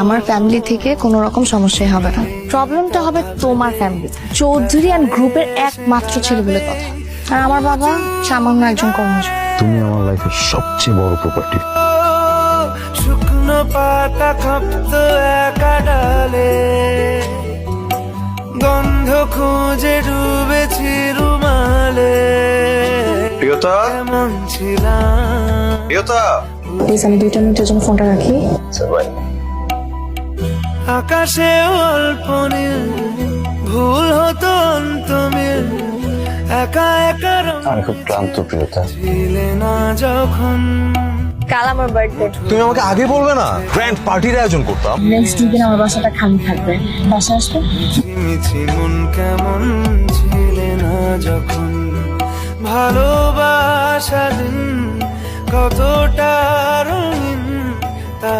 আমার ফ্যামিলি থেকে কোনো রকম সমস্যাই হবে না। প্রবলেমটা হবে তোমার ফ্যামিলি, চৌধুরী অ্যান্ড গ্রুপের একমাত্র ছেলে বলে কথা। আর আমার বাবা সামান্য একজন কর্মচারী। তুমি আমার লাইফের সবচেয়ে বড় প্রপার্টি। শুকনো পাতা কাঁপত একা ডালে, গন্ধ খুঁজে ডুবেছি রুমালে। প্রিয়তা, কেমন ছিলাম প্রিয়তা। প্লিজ আমি 2 মিনিটের জন্য ফোনটা রাখি। আকাশে অল্প নীল, ভুল হতো অন্তমিল, একা একা রঙ আমি খুব ক্লান্ত প্রিয়তা। ছিলে না যখন। কাল আমার বার্থডে। তুমি আমাকে আগে বলবে না, গ্র্যান্ড পার্টির আয়োজন করতাম। নেক্সট উইকেন্ড আমার বাসাটা খালি থাকবে, বাসা আসবে। ঝিমিঝি মন কেমন ছিলে না যখন। ভালোবাসা দিন কতটা রঙিন তা